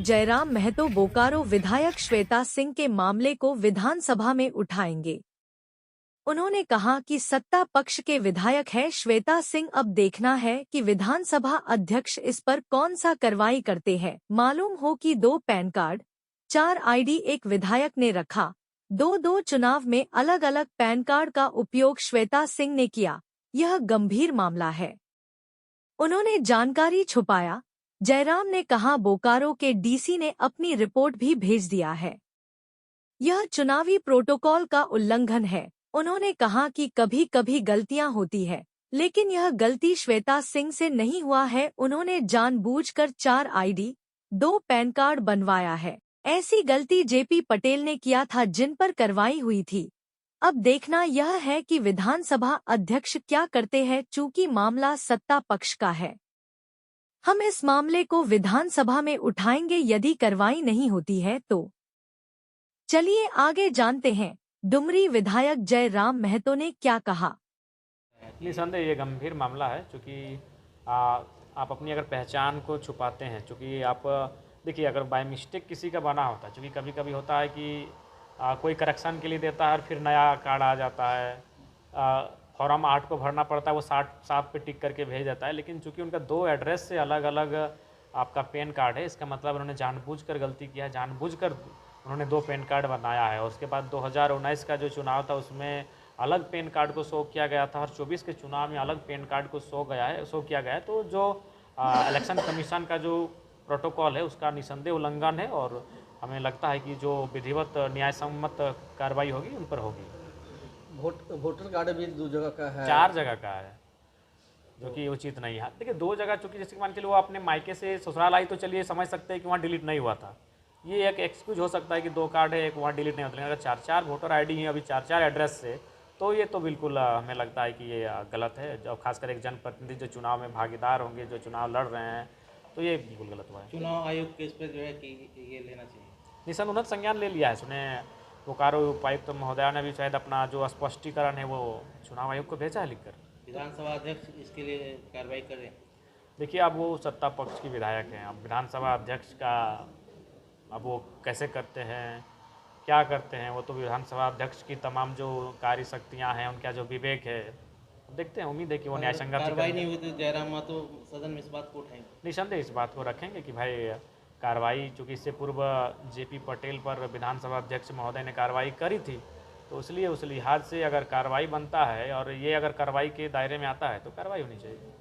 जयराम महतो बोकारो विधायक श्वेता सिंह के मामले को विधानसभा में उठाएंगे। उन्होंने कहा कि सत्ता पक्ष के विधायक है श्वेता सिंह, अब देखना है कि विधानसभा अध्यक्ष इस पर कौन सा कार्रवाई करते हैं। मालूम हो कि 2 पैन कार्ड 4 आईडी एक विधायक ने रखा, 2 चुनाव में अलग अलग पैन कार्ड का उपयोग श्वेता सिंह ने किया। यह गंभीर मामला है। उन्होंने जानकारी छुपाया। जयराम ने कहा बोकारो के डीसी ने अपनी रिपोर्ट भी भेज दिया है। यह चुनावी प्रोटोकॉल का उल्लंघन है। उन्होंने कहा कि कभी कभी गलतियां होती है, लेकिन यह गलती श्वेता सिंह से नहीं हुआ है। उन्होंने जानबूझकर 4 आईडी 2 पैन कार्ड बनवाया है। ऐसी गलती जेपी पटेल ने किया था, जिन पर कार्रवाई हुई थी। अब देखना यह है कि विधानसभा अध्यक्ष क्या करते हैं। चूंकि मामला सत्ता पक्ष का है, हम इस मामले को विधानसभा में उठाएंगे। यदि कार्रवाई नहीं होती है तो चलिए आगे जानते हैं डुमरी विधायक जयराम महतो ने क्या कहा। निसंदेह ये गंभीर मामला है, क्योंकि आप अपनी अगर पहचान को छुपाते हैं, क्योंकि आप देखिए अगर बाय मिस्टेक किसी का बना होता है, क्योंकि कभी कभी होता है कि कोई करेक्शन के लिए देता है और फिर नया कार्ड आ जाता है, फॉर्म 8 को भरना पड़ता है, वो 7 पे टिक करके भेज देता है। लेकिन चूंकि उनका 2 एड्रेस से अलग अलग आपका पैन कार्ड है, इसका मतलब उन्होंने जानबूझकर गलती किया है, जानबूझकर उन्होंने 2 पैन कार्ड बनाया है। और उसके बाद 2019 का जो चुनाव था उसमें अलग पैन कार्ड को शो किया गया था और 24 के चुनाव में अलग पैन कार्ड को शो किया गया है। तो जो इलेक्शन कमीशन का जो प्रोटोकॉल है उसका निसंदेह उल्लंघन है, और हमें लगता है कि जो विधिवत न्यायसम्मत कार्रवाई होगी उन पर होगी। वोटर कार्ड भी 2 जगह का है, 4 जगह का है, जो कि उचित नहीं है। देखिए 2 जगह, चूँकि जैसे मान के लिए वो अपने मायके से ससुराल आई तो चलिए समझ सकते हैं कि वहाँ डिलीट नहीं हुआ था, ये एक एक्सक्यूज हो सकता है कि 2 कार्ड है, एक वहाँ डिलीट नहीं होता। लेकिन अगर 4 वोटर आईडी हैं अभी 4 एड्रेस से, तो ये तो बिल्कुल हमें लगता है कि ये गलत है। जो खासकर एक जनप्रतिनिधि जो चुनाव में भागीदार होंगे, जो चुनाव लड़ रहे हैं, तो ये बिल्कुल गलत हुआ है। चुनाव आयोग के इस पर जो है कि ये लेना चाहिए। निशन उन्नत संज्ञान ले लिया है। सुने बोकारो उपायुक्त महोदया ने भी शायद अपना जो स्पष्टीकरण है वो चुनाव आयोग को भेजा है लिखकर। विधानसभा अध्यक्ष इसके लिए कार्रवाई करें। देखिए अब वो सत्ता पक्ष की विधायक हैं, अब विधानसभा अध्यक्ष का अब वो कैसे करते हैं, क्या करते हैं, वो तो विधानसभा अध्यक्ष की तमाम जो कार्य शक्तियाँ हैं, उनका जो विवेक है, देखते हैं। उम्मीद है कि वो न्याय संगत कार्रवाई नहीं हुई तो जयराम महतो सदन में इस बात को उठाएंगे। निसंदेह इस बात को रखेंगे कि भाई कार्रवाई, चूँकि इससे पूर्व जेपी पटेल पर विधानसभा अध्यक्ष महोदय ने कार्रवाई करी थी, तो इसलिए उस लिहाज से अगर कार्रवाई बनता है और ये अगर कार्रवाई के दायरे में आता है तो कार्रवाई होनी चाहिए।